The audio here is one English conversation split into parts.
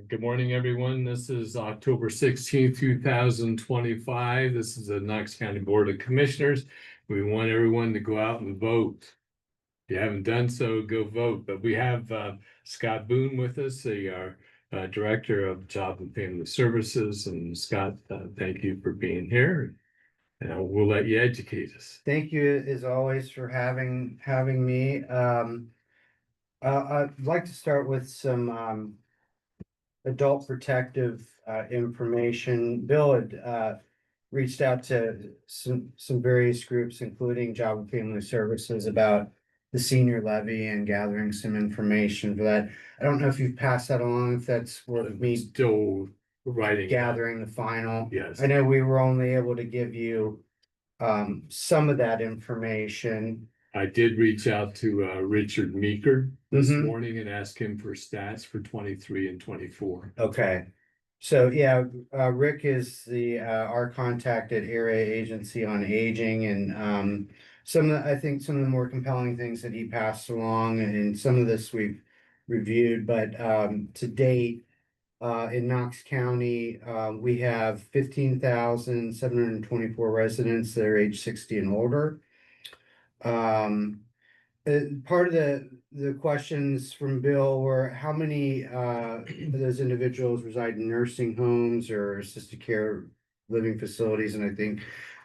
Good morning, everyone. This is October 16th, 2025. This is the Knox County Board of Commissioners. We want everyone to go out and vote. If you haven't done so, go vote. But we have Scott Boone with us, our Director of Job and Family Services. And Scott, thank you for being here. And we'll let you educate us. Thank you as always for having me. I'd like to start with some adult protective information. Bill had reached out to some various groups, including Job and Family Services, about the senior levy and gathering some information for that. I don't know if you've passed that along, if that's worth me Still writing gathering the final. Yes. I know we were only able to give you some of that information. I did reach out to Richard Meeker this Mhm. morning and ask him for stats for 23 and 24. Okay. So yeah, Rick is our contact at Area Agency on Aging, and I think some of the more compelling things that he passed along, and some of this we've reviewed, but to date, in Knox County, we have 15,724 residents that are age 60 and older. Part of the questions from Bill were how many of those individuals reside in nursing homes or assisted care living facilities, and I think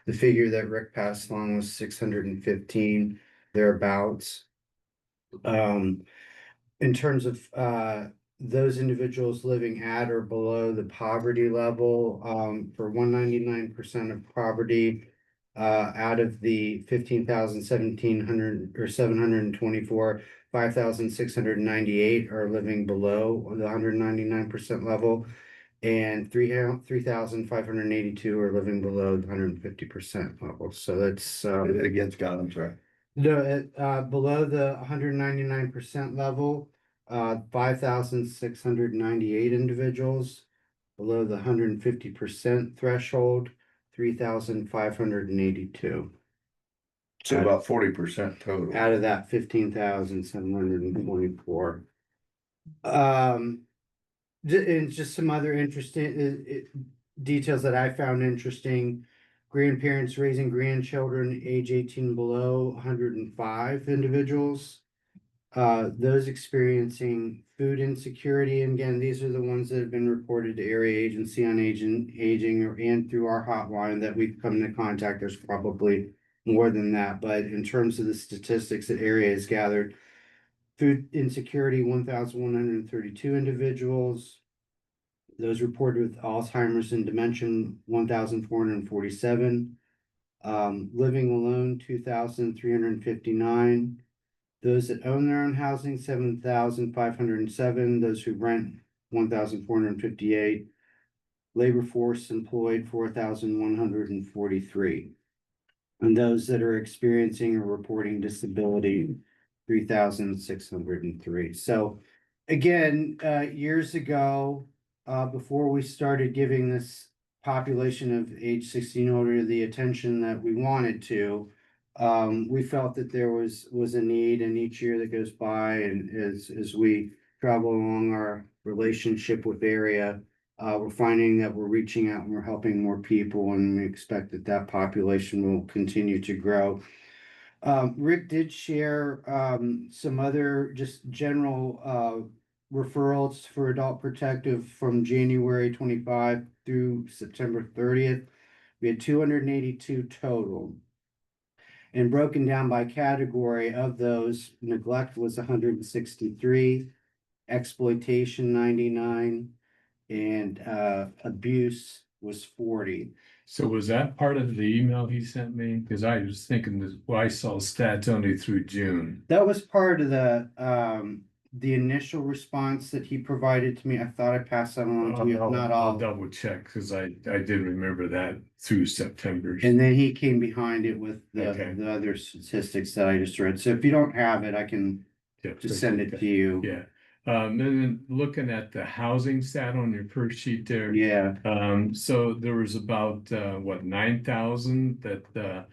the figure that Rick passed along was 615 thereabouts. In terms of those individuals living at or below the poverty level, for 199% of poverty, out of the 15,700 or 724, 5,698 are living below the 199% level, and 3,582 are living below the 150% level. So that's Again, Scott, I'm sorry. below the 199% level, 5,698 individuals. Below the 150% threshold, 3,582. So about 40% total. Out of that 15,724. And just some other interesting details that I found interesting. Grandparents raising grandchildren age 18 below, 105 individuals. Those experiencing food insecurity, and again, these are the ones that have been reported to Area Agency on Aging and through our hotline that we've come into contact. There's probably more than that, but in terms of the statistics that Area has gathered, food insecurity, 1,132 individuals. Those reported with Alzheimer's and dementia, 1,447. Living alone, 2,359. Those that own their own housing, 7,507. Those who rent, 1,458. Labor force employed, 4,143. And those that are experiencing or reporting disability, 3,603. So again, years ago, before we started giving this population of age 16 older the attention that we wanted to, we felt that there was a need, and each year that goes by, and as we travel along our relationship with Area, we're finding that we're reaching out and we're helping more people, and we expect that population will continue to grow. Rick did share some other just general referrals for adult protective from January 25 through September 30th. We had 282 total. And broken down by category of those, neglect was 163, exploitation 99, and abuse was 40. So was that part of the email he sent me? Because I was thinking that, well, I saw stats only through June. That was part of the initial response that he provided to me. I thought I passed that on to you, if not I'll all. double check because I did remember that through September. And then he came behind it with Okay. the other statistics that I just read. So if you don't have it, I can just send it to you. Yeah. And then looking at the housing stat on your first sheet there. Yeah. So there was about 9,000 that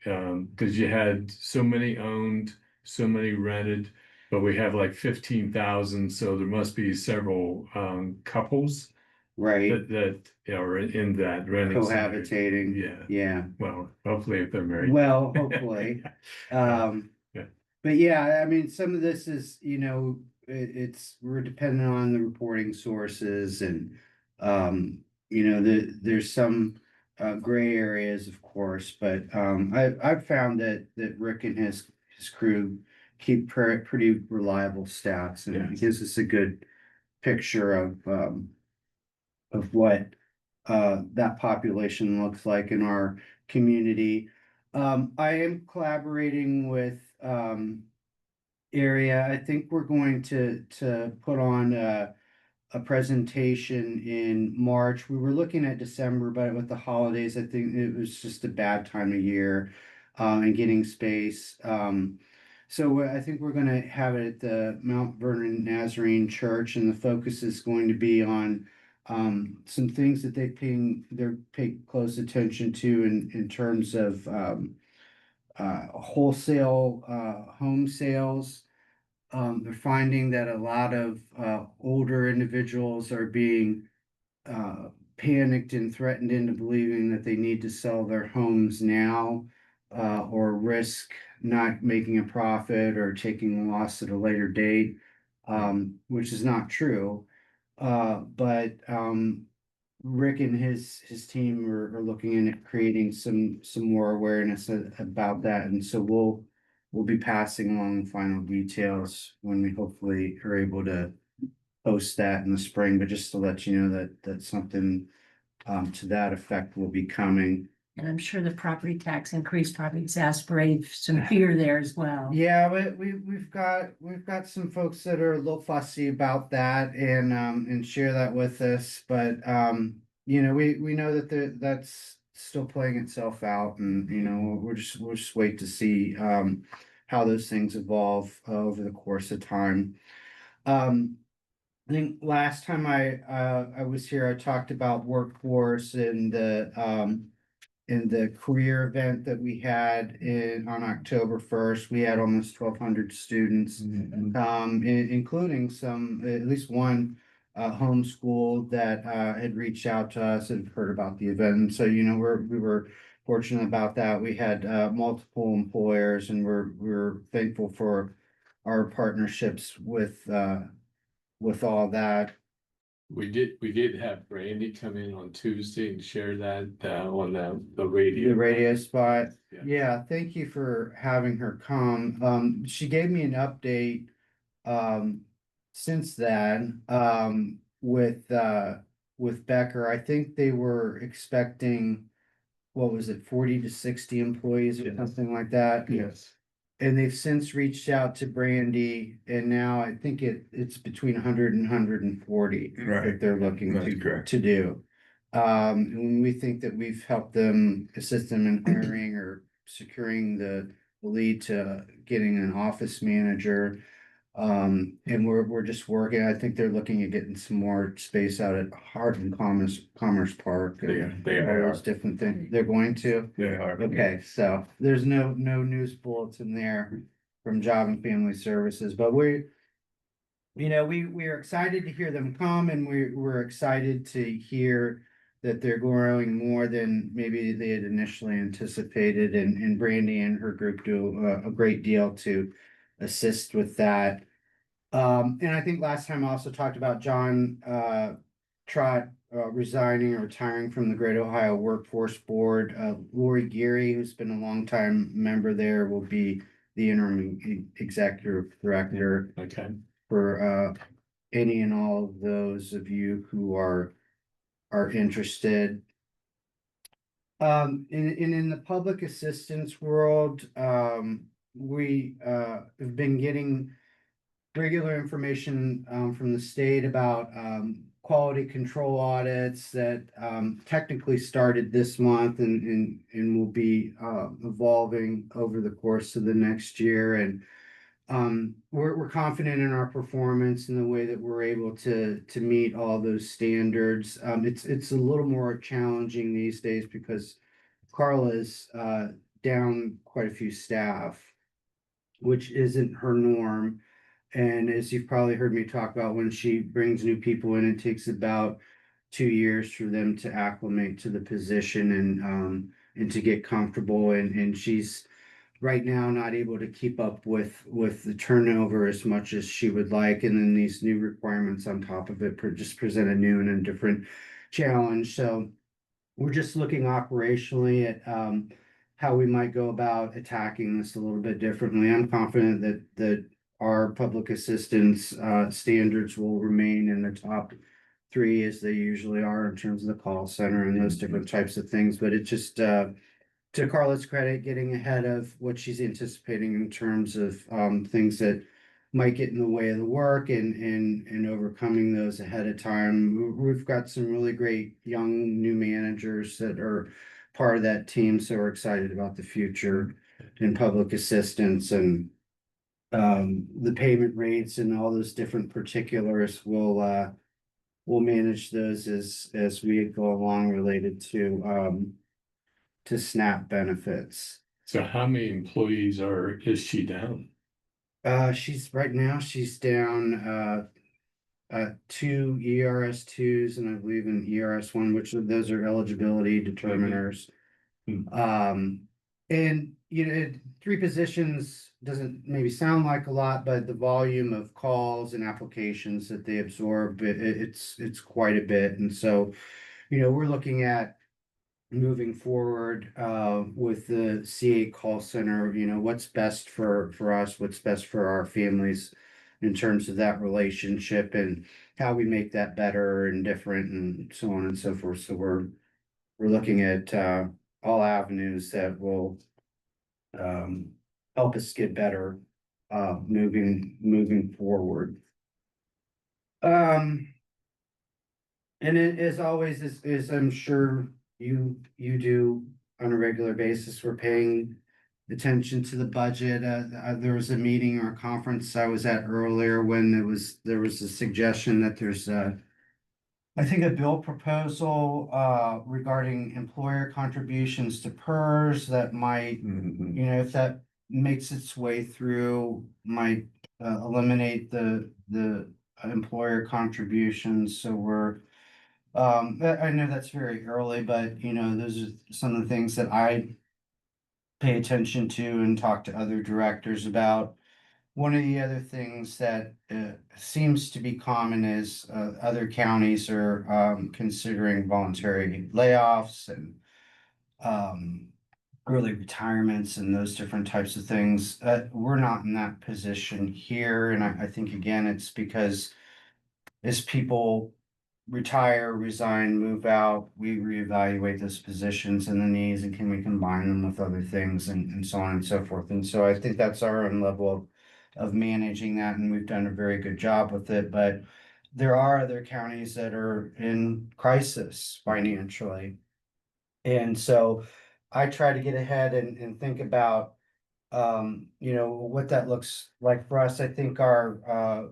because you had so many owned, so many rented. but we have like 15,000, so there must be several couples right, that are in that renting center. cohabitating, Yeah, yeah. well, hopefully if they're married. Well, hopefully. Um, Yeah. but yeah, I mean, some of this is, we're dependent on the reporting sources and, there's some gray areas, of course, but, I've found that Rick and his crew keep pretty reliable stats, and it Yes. gives us a good picture of what that population looks like in our community. I am collaborating with area. I think we're going to put on a presentation in March. We were looking at December, but with the holidays, I think it was just a bad time of year and getting space. So I think we're gonna have it at the Mount Vernon Nazarene Church, and the focus is going to be on some things that they're paying close attention to in terms of wholesale home sales. They're finding that a lot of older individuals are being uh, panicked and threatened into believing that they need to sell their homes now or risk not making a profit or taking a loss at a later date, which is not true. But Rick and his team are looking in at creating some more awareness about that, and so we'll be passing along the final details when we hopefully are able to post that in the spring. But just to let you know that something to that effect will be coming. And I'm sure the property tax increase probably exacerbated some fear there as well. Yeah, but we've got some folks that are a little fussy about that and share that with us. But we know that that's still playing itself out, and we'll just wait to see how those things evolve over the course of time. I think last time I was here, I talked about workforce and the career event that we had on October 1st. We had almost 1,200 students, including at least one homeschool that had reached out to us and heard about the event. And so, we were fortunate about that. We had multiple employers, and we're thankful for our partnerships with all that. We did have Brandy come in on Tuesday and share that on the radio. The radio spot. Yeah. Yeah, thank you for having her come. She gave me an update since then with Becker. I think they were expecting, what was it, 40 to 60 employees or Yes. something like that. Yes. And they've since reached out to Brandy, and now I think it's between 100 and 140 Right. that they're looking That's correct. to do. And we think that we've helped them, assist them in hiring or securing the lead to getting an office manager. And we're just working. I think they're looking at getting some more space out at Hart and Commerce Park. They All are. those different things. They're going to. They are. Okay, so there's no news bulletin there from Job and Family Services, but we are excited to hear them come, and we're excited to hear that they're growing more than maybe they had initially anticipated, and Brandy and her group do a great deal to assist with that. And I think last time I also talked about John Trott resigning or retiring from the Great Ohio Workforce Board. Lori Geary, who's been a longtime member there, will be the interim executive director Okay. for any and all of those of you who are interested. In the public assistance world, we have been getting regular information from the state about quality control audits that technically started this month and will be evolving over the course of the next year. And we're confident in our performance and the way that we're able to meet all those standards. It's a little more challenging these days because Carla is down quite a few staff, which isn't her norm. and as you've probably heard me talk about, when she brings new people in, it takes about 2 years for them to acclimate to the position and to get comfortable. And she's right now not able to keep up with the turnover as much as she would like. And then these new requirements on top of it just present a new and a different challenge. So we're just looking operationally at how we might go about attacking this a little bit differently. I'm confident that our public assistance standards will remain in the top three as they usually are in terms of the call center and those different types of things. But it just to Carla's credit, getting ahead of what she's anticipating in terms of things that might get in the way of the work and overcoming those ahead of time. We've got some really great young new managers that are part of that team, so we're excited about the future in public assistance, and the payment rates and all those different particulars we'll manage those as we go along related to SNAP benefits. So how many employees is she down? She's right now, she's down, two ERS twos and I believe an ERS one, which of those are eligibility determiners. And you know, three positions doesn't maybe sound like a lot, but the volume of calls and applications that they absorb, it's quite a bit. And so, you know, we're looking at moving forward with the CA call center, you know, what's best for us, what's best for our families in terms of that relationship and how we make that better and different and so on and so forth. So we're looking at all avenues that will help us get better moving forward. And it as always is I'm sure you do on a regular basis, we're paying attention to the budget. There was a meeting or a conference I was at earlier when there was a suggestion that there's I think a bill proposal regarding employer contributions to PERS that might, you know, if that makes its way through, might eliminate the employer contributions. So we're I know that's very early, but you know, those are some of the things that I pay attention to and talk to other directors about. One of the other things that seems to be common is other counties are considering voluntary layoffs and early retirements and those different types of things. We're not in that position here, and I think again, it's because as people retire, resign, move out, we reevaluate those positions and the needs and can we combine them with other things and so on and so forth. And so I think that's our own level of managing that, and we've done a very good job with it. But there are other counties that are in crisis financially. And so I try to get ahead and think about you know, what that looks like for us. I think our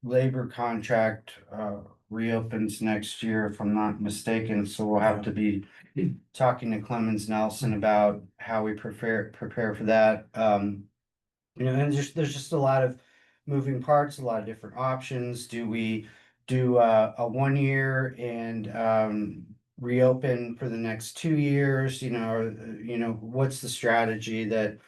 labor contract reopens next year, if I'm not mistaken, so we'll have to be talking to Clemens Nelson about how we prepare for that. You know, and there's just a lot of moving parts, a lot of different options. Do we do a 1 year and reopen for the next 2 years? You know, or, you know, what's the strategy that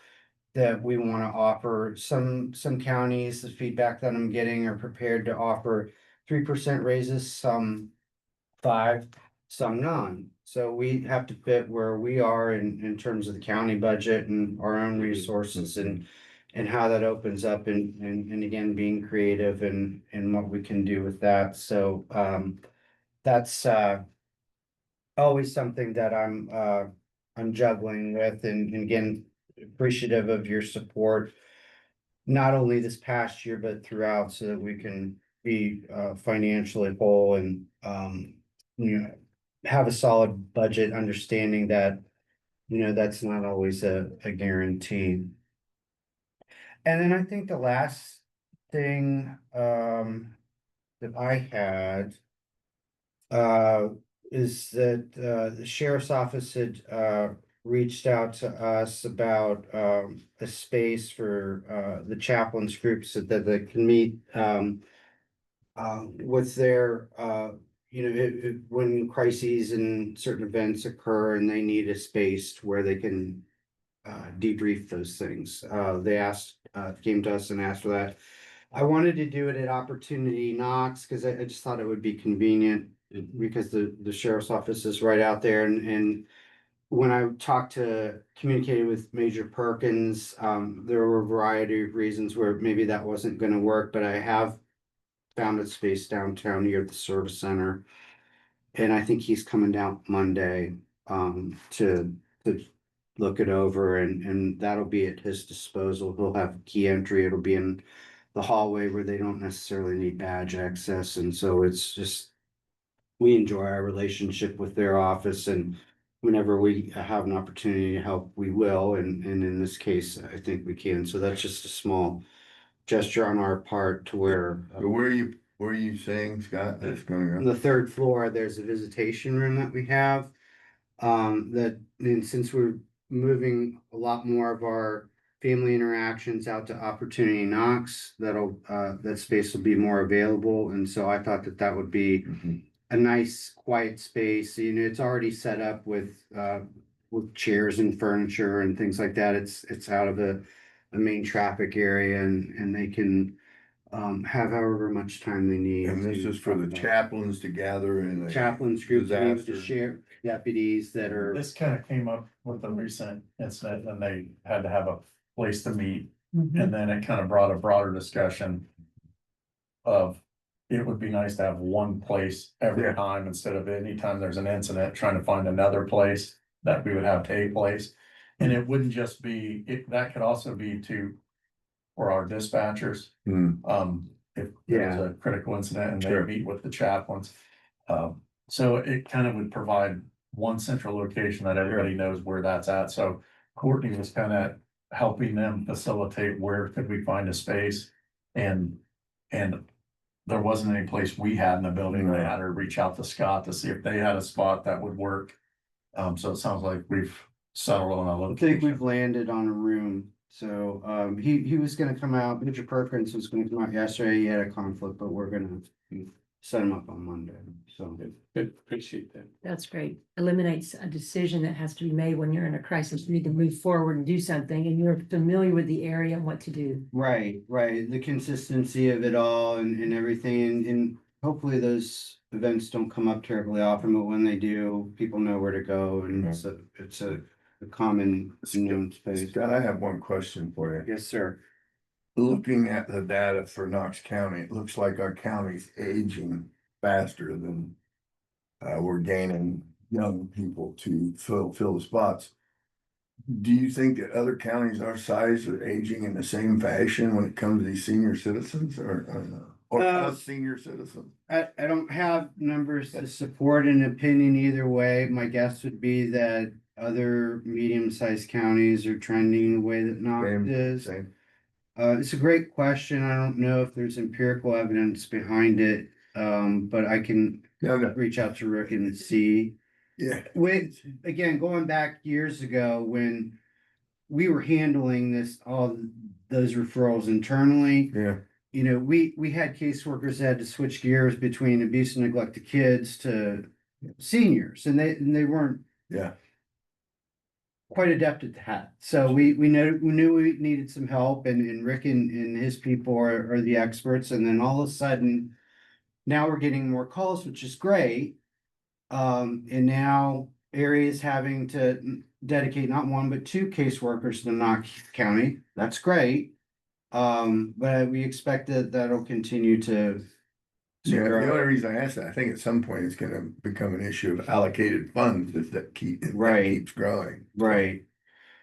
we want to offer? Some counties, the feedback that I'm getting, are prepared to offer 3% raises, some 5, some none. So we have to fit where we are in terms of the county budget and our own resources and how that opens up and again, being creative and what we can do with that. So that's always something that I'm juggling with, and again, appreciative of your support, not only this past year, but throughout, so that we can be financially whole and you know, have a solid budget, understanding that, you know, that's not always a guarantee. And then I think the last thing that I had is that the sheriff's office had reached out to us about a space for the chaplains groups so that they can meet with their when crises and certain events occur and they need a space where they can debrief those things. They came to us and asked for that. I wanted to do it at Opportunity Knox because I just thought it would be convenient because the sheriff's office is right out there and when I communicated with Major Perkins, there were a variety of reasons where maybe that wasn't gonna work, but I have found a space downtown near the service center. And I think he's coming down Monday, to look it over and that'll be at his disposal. He'll have key entry. It'll be in the hallway where they don't necessarily need badge access. And so it's just, we enjoy our relationship with their office and whenever we have an opportunity to help, we will. And in this case, I think we can. So that's just a small gesture on our part to where. So where are you saying, Scott, that's going On on? the third floor, there's a visitation room that we have. And since we're moving a lot more of our family interactions out to Opportunity Knox, that space will be more available. And so I thought that that would be Mhm. a nice quiet space. You know, it's already set up with chairs and furniture and things like that. It's out of the main traffic area and they can have however much time they need. And this to is for talk the about chaplains to gather in a chaplains group, to meet with the disaster. sheriff deputies that are, This kind of came up with the recent incident and they had to have a place to meet. Mhm. And then it kind of brought a broader discussion of it would be nice to have one place every Yeah. time instead of anytime there's an incident, trying to find another place that we would have a place. And it wouldn't just be, that could also be for our dispatchers. Hmm. If there's Yeah. a critical incident and they Sure. meet with the chaplains. So it kind of would provide one central location that everybody knows where that's at. So Courtney was kind of helping them facilitate where could we find a space and there wasn't any place we had in the building. They had to reach out to Scott to see if they had a spot that would work. So it sounds like we've settled on a I think location. we've landed on a room. So he was gonna come out, Major Perkins was gonna come out yesterday, he had a conflict, but we're gonna set him up on Monday, so. Good, appreciate that. That's great. Eliminates a decision that has to be made when you're in a crisis. You need to move forward and do something and you're familiar with the area and what to do. Right, the consistency of it all and everything, and hopefully those events don't come up terribly often, but when they do, people know where to go and it's a common known space. Scott, I have one question for you. Yes, sir. Looking at the data for Knox County, it looks like our county's aging faster than we're gaining young people to fill the spots. Do you think that other counties our size are aging in the same fashion when it comes to these senior citizens or us senior citizens? I don't have numbers to support an opinion either way. My guess would be that other medium-sized counties are trending the way that Knox is. Same. It's a great question. I don't know if there's empirical evidence behind it. But I can No, reach out to Rick and see. yeah. With, again, going back years ago when we were handling all those referrals internally. Yeah. You know, we had caseworkers that had to switch gears between abuse and neglect of kids to seniors, and they weren't Yeah. quite adept at that. So we knew we needed some help, and Rick and his people are the experts. And then all of a sudden, now we're getting more calls, which is great. And now areas having to dedicate not one but two caseworkers to Knox County. That's great. But we expect that that'll continue to Yeah, the grow. only reason I asked that, I think at some point it's gonna become an issue of allocated funds that Right. keeps growing. Right.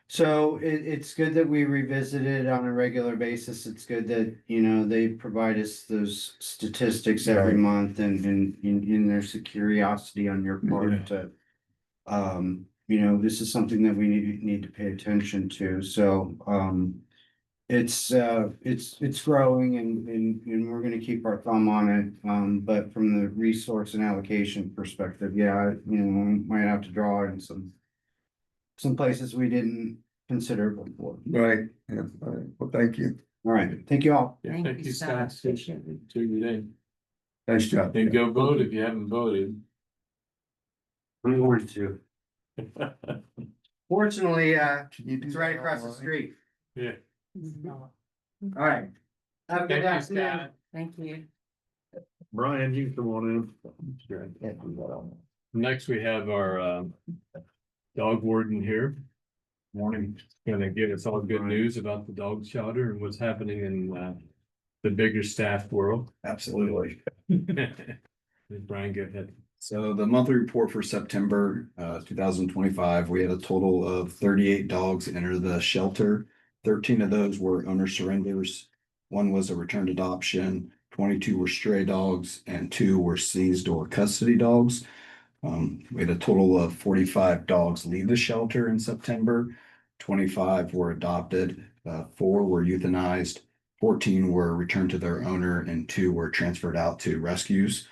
So it's good that we revisit it on a regular basis. It's good that, they provide us those statistics every Right. month and there's a curiosity on your Yeah. part to, this is something that we need to pay attention to. So, it's growing and we're gonna keep our thumb on it. But from the resource and allocation perspective, yeah, we might have to draw in some some places we didn't consider before. Right, yeah, all right, well, thank you. All right, thank you all. Yeah, Thank thank you, you, Scott. Scott. Appreciate it. Do your thing. Nice job. And go vote if you haven't voted. I'm going to. Fortunately, it's right across the street. Yeah. All right. Have a good Thank you, afternoon. Scott. Thank you. Brian, you come on Next, we have our dog warden here. Morning. Gonna give us all good news about the dog shelter and what's happening in the bigger staff world. Absolutely. Brian, go ahead. So the monthly report for September 2025, we had a total of 38 dogs enter the shelter. 13 of those were owner surrenders. One was a returned adoption, 22 were stray dogs, and 2 were seized or custody dogs. We had a total of 45 dogs leave the shelter in September. 25 were adopted, 4 were euthanized, 14 were returned to their owner, and 2 were transferred out to rescues.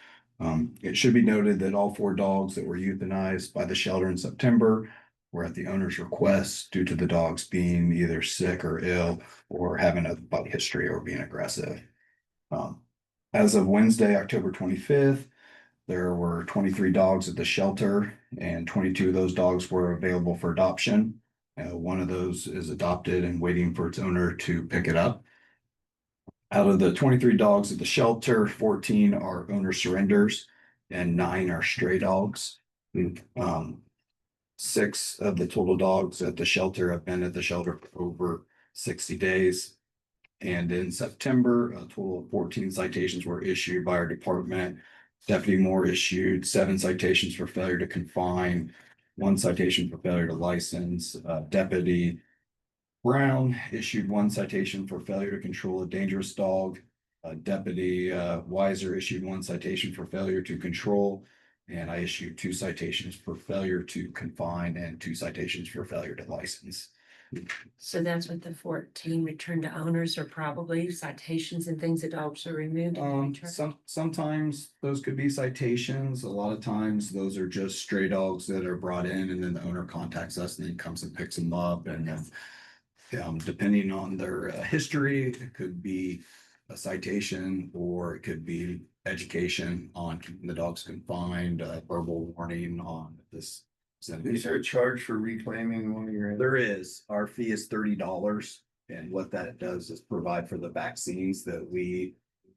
It should be noted that all 4 dogs that were euthanized by the shelter in September were at the owner's request due to the dogs being either sick or ill or having a bite history or being aggressive. As of Wednesday, October 25th, there were 23 dogs at the shelter and 22 of those dogs were available for adoption. One of those is adopted and waiting for its owner to pick it up. Out of the 23 dogs at the shelter, 14 are owner surrenders and 9 are stray dogs. 6 of the total dogs at the shelter have been at the shelter for over 60 days. And in September, a total of 14 citations were issued by our department. Deputy Moore issued 7 citations for failure to confine, 1 citation for failure to license. Deputy Brown issued 1 citation for failure to control a dangerous dog. Deputy Weiser issued 1 citation for failure to control. And I issued 2 citations for failure to confine and 2 citations for failure to license. So that's what the 14 return to owners are probably citations and things that dogs are removed. and returned? Sometimes those could be citations. A lot of times those are just stray dogs that are brought in and then the owner contacts us and then comes and picks them up and depending on their history, it could be a citation or it could be education on keeping the dogs confined, verbal warning on this. Is there a charge for reclaiming one of your? There is. Our fee is $30. And what that does is provide for the vaccines that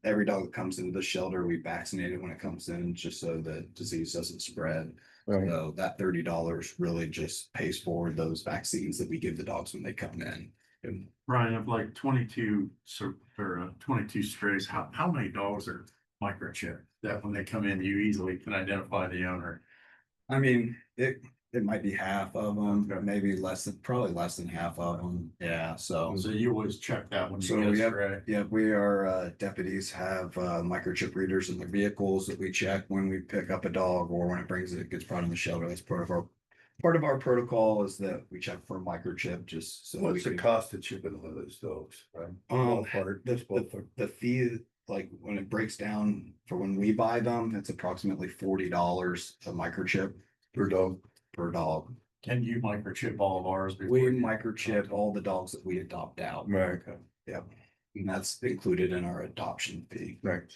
every dog that comes into the shelter, we vaccinate it when it comes in, just so the disease doesn't spread. Right. So that $30 really just pays for those vaccines that we give the dogs when they come in. And Brian, of like 22 or 22 strays, how many dogs are microchipped that when they come in, you easily can identify the owner? I mean, it might be half of them, maybe probably less than half of them. Yeah, so. So you always check that when So you get a yeah, stray. yeah, we are deputies have microchip readers in their vehicles that we check when we pick up a dog or when it gets brought in the shelter. That's part of our protocol is that we check for microchip just so. What's the cost of chipping one of those dogs, right? Ballpark, The fee, like when it breaks down for when we buy them, it's approximately $40 a microchip Per dog. per dog. Can you microchip all of ours? before We you- microchip all the dogs that we adopt out. Right. Yep. And that's included in our adoption fee. Right.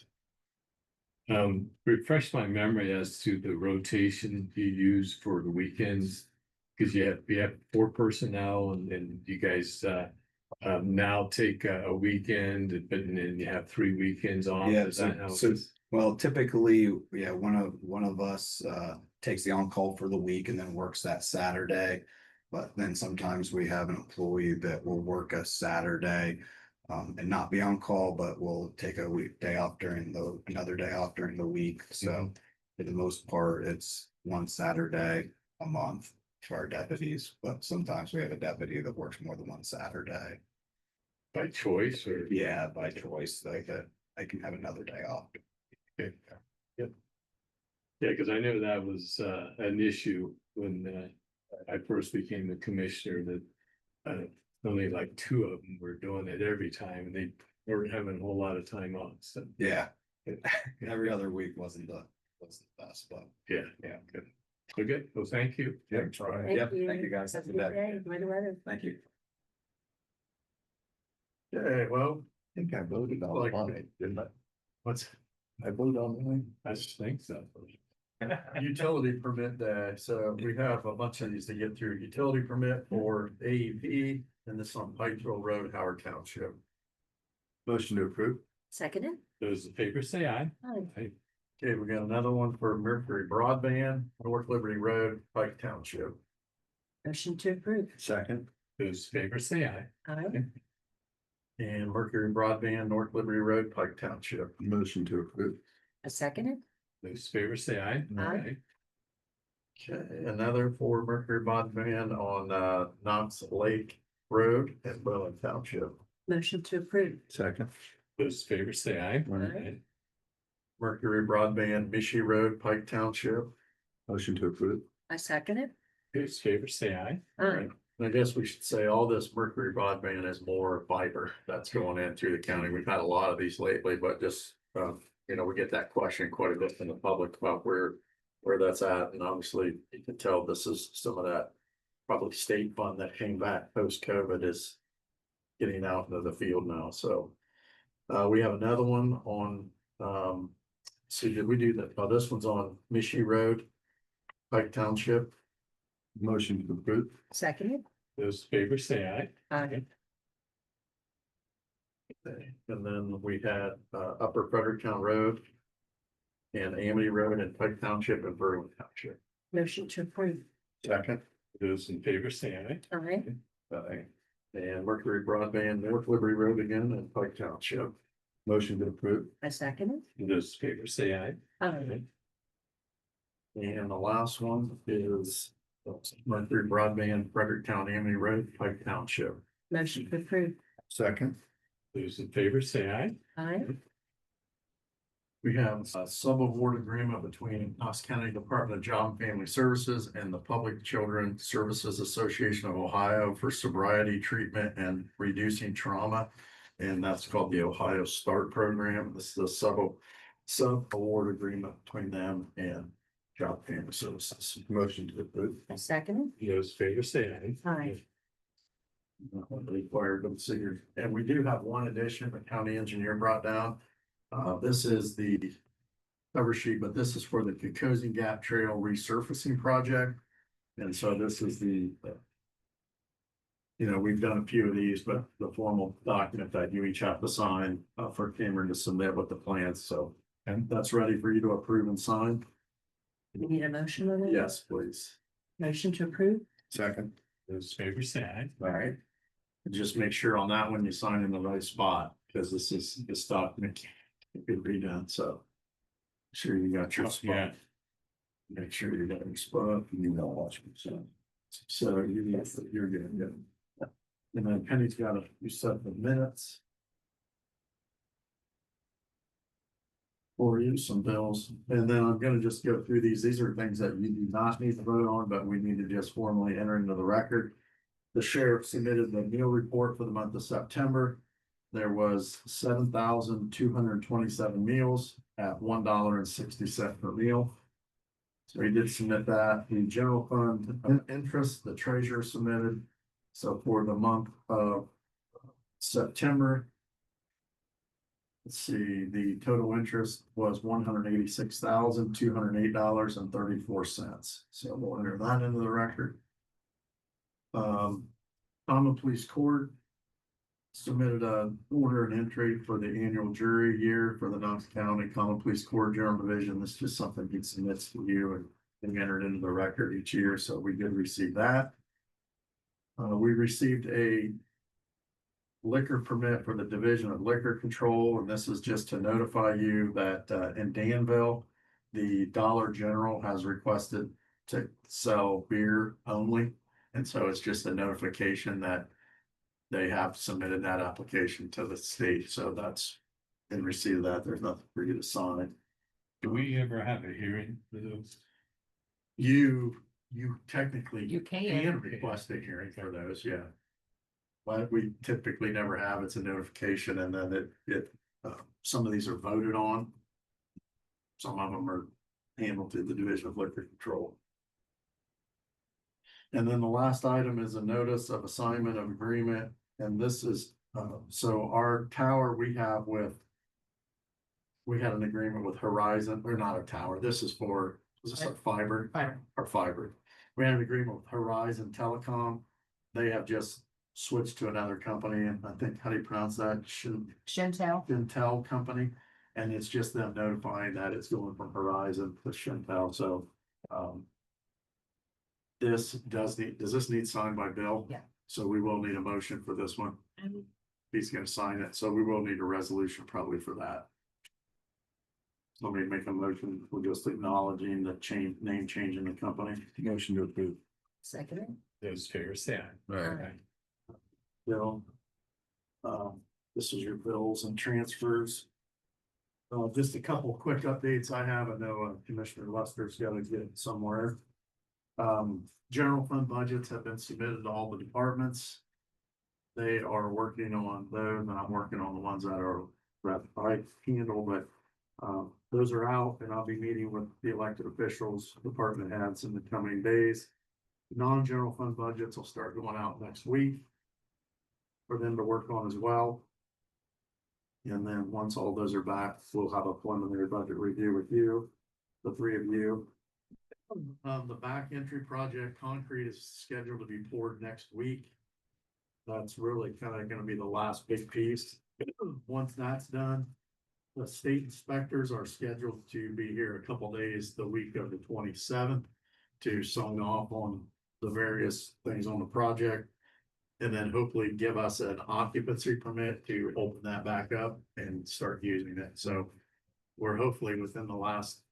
Refresh my memory as to the rotation you use for the weekends. Cause you have 4 personnel and you guys now take a weekend, but then you have 3 weekends off. Yeah, Is that how it so is? well, typically, yeah, one of us takes the on-call for the week and then works that Saturday. But then sometimes we have an employee that will work a Saturday and not be on call, but will take a weekday off another day off during the week. So for the most part, it's 1 Saturday a month for our deputies, but sometimes we have a deputy that works more than 1 Saturday. By choice or? Yeah, by choice, I can have another day off. Okay. Yep. Yeah, because I know that was an issue when I first became the commissioner that only like 2 of them were doing it every time and they weren't having a whole lot of time off. So Yeah, every other week wasn't the best, but yeah, good. Okay, well, thank you. Yeah, try. Thank Yep, you. thank you, guys. Have a Good good day. day. Enjoy the weather. Thank you. Okay, well, I think I voted on Like- mine, didn't I? What's, I voted on mine. I just think so. utility permit day, so we have a bunch of these to get through. Utility permit for AEP, and this on Pikeville Road, Howard Township. Motion to approve. Seconded. Those in favor say aye. Aye. Okay, we got another one for Mercury Broadband, North Liberty Road, Pike Township. Motion to approve. Second. Those in favor say aye. Aye. And Mercury Broadband, North Liberty Road, Pike Township. Motion to approve. A seconded. Those in favor say aye. Aye. Okay, another for Mercury Broadband on Knox Lake Road at Berlin Township. Motion to approve. Second. Those in favor say aye. Aye. Mercury Broadband, Mishi Road, Pike Township. Motion to approve. I seconded. Those in favor say aye. Aye. And I guess we should say all this Mercury Broadband is more fiber that's going in through the county. We've had a lot of these lately, but just, we get that question quite a bit from the public about where that's at. And obviously you can tell this is some of that probably state fund that came back post-COVID is getting out into the field now. So we have another one on, did we do that? Oh, this one's on Mishi Road, Pike Township. Motion to approve. Seconded. Those in favor say aye. Aye. Okay, and then we had Upper Fredericktown Road and Amity Road in Pike Township and Berlin Township. Motion to approve. Second. Those in favor say aye. Aye. Aye. And Mercury Broadband, North Liberty Road again in Pike Township. Motion to approve. I seconded. Those in favor say aye. Aye. And the last one is Mercury Broadband, Fredericktown, Amity Road, Pike Township. Motion to approve. Second. Those in favor say aye. Aye. We have a sub-award agreement between Knox County Department of Job and Family Services and the Public Children Services Association of Ohio for sobriety treatment and reducing trauma. And that's called the Ohio START program. This is a sub-award agreement between them and Job and Family Services. Motion to approve. I seconded. Those in favor say aye. Aye. Required them to, and we do have one addition the county engineer brought down. This is the cover sheet, but this is for the Cocosing Gap Trail resurfacing project. And so this is we've done a few of these, but the formal document that you each have to sign for Cameron to submit with the plans. So, and that's ready for you to approve and sign. We need a motion on that? Yes, please. Motion to approve. Second. Those in favor say aye. All right. And just make sure on that one you sign in the right spot, because this document can't be redone, so. Sure you got your Yeah. spot. Make sure you got your spot, and you don't watch me, so you're good, yeah. And then Penny's got you set the minutes. For you, some bills, and then I'm gonna just go through these. These are things that you do not need to vote on, but we need to just formally enter into the record. The sheriff submitted the meal report for the month of September. There was 7,227 meals at $1.60 per meal. So he did submit that. The general fund interest, the treasurer submitted. So for the month of September, let's see, the total interest was $186,208.34. So we'll enter that into the record. Common Police Court submitted a order and entry for the annual jury year for the Knox County Common Police Court General Division. This is just something he submits to you and entered into the record each year. So we did receive that. We received a liquor permit for the Division of Liquor Control, and this is just to notify you that in Danville, the Dollar General has requested to sell beer only. And so it's just a notification that they have submitted that application to the state. So that's in receipt of that. There's nothing for you to sign. Do we ever have a hearing for those? You technically You can. request a hearing for those, yeah. But we typically never have. It's a notification, and then some of these are voted on. Some of them are handled through the Division of Liquor Control. And then the last item is a notice of assignment of agreement, and this is, so our tower we have with. We had an agreement with Horizon, or not a tower, this is for, is this our fiber? Fiber. Our fiber. We had an agreement with Horizon Telecom. They have just switched to another company, and I think, how do you pronounce that? Chantel. Intel company, and it's just them notifying that it's going from Horizon to Chantel, so, this does this need signed by Bill? Yeah. So we will need a motion for this one. He's gonna sign it, so we will need a resolution probably for that. Somebody make a motion, we're just acknowledging the name change in the company. Motion to approve. Second. Those favors say aye. Right. Bill. This is your bills and transfers. Just a couple quick updates I have. I know Commissioner Lester's got to get somewhere. General fund budgets have been submitted to all the departments. They are working on those, and I'm working on the ones that are I handle, but those are out, and I'll be meeting with the elected officials, department heads in the coming days. Non-general fund budgets will start going out next week for them to work on as well. And then once all those are back, we'll have a preliminary budget review with you, the three of you. The back entry project concrete is scheduled to be poured next week. That's really kind of gonna be the last big piece. Once that's done, the state inspectors are scheduled to be here a couple days, the week of the 27th, to sign off on the various things on the project. And then hopefully give us an occupancy permit to open that back up and start using it. So we're hopefully within the last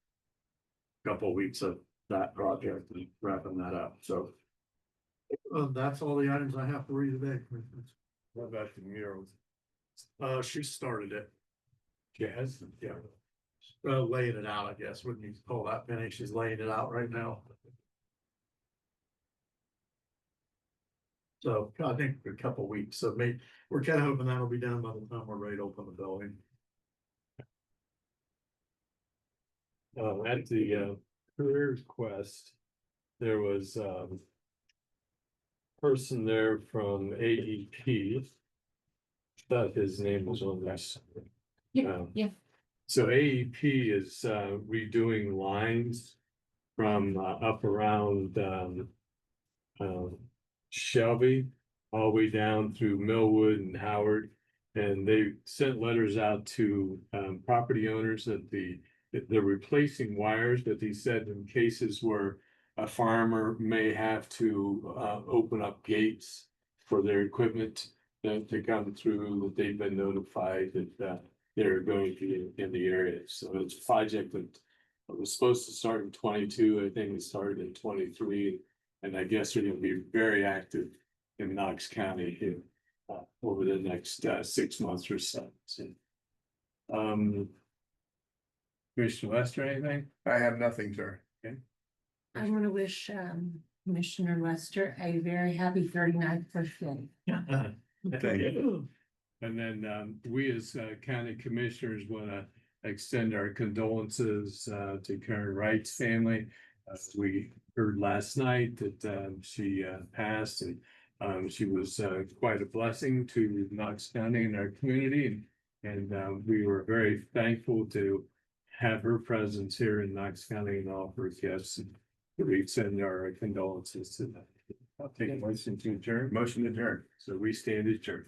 couple of weeks of that project and wrapping that up. So that's all the items I have for you today. What about the murals? She started it. Jazz? Yeah. Laying it out, I guess. Wouldn't you call that, Penny? She's laying it out right now. So I think a couple weeks, so maybe we're kind of hoping that'll be done by the time we're ready to open the building. At the Careers Quest, there was person there from AEP. Thought his name was on this. Yeah, yeah. So AEP is redoing lines from up around Shelby, all the way down through Millwood and Howard. And they sent letters out to property owners that they're replacing wires, but they said in cases where a farmer may have to open up gates for their equipment to come through, that they've been notified that they're going to be in the area. So it's a project that was supposed to start in 22. I think it started in 23. And I guess they're gonna be very active in Knox County here over the next 6 months or so. Commissioner Lester, anything? I have nothing, sir. I want to wish Commissioner Lester a very happy 39th birthday. Thank you. And then we as county commissioners want to extend our condolences to Karen Wright's family. We heard last night that she passed, and she was quite a blessing to Knox County and our community. And we were very thankful to have her presence here in Knox County and all her gifts. And we extend our condolences to them. I'll take a motion to adjourn. Motion adjourned. So we stand adjourned.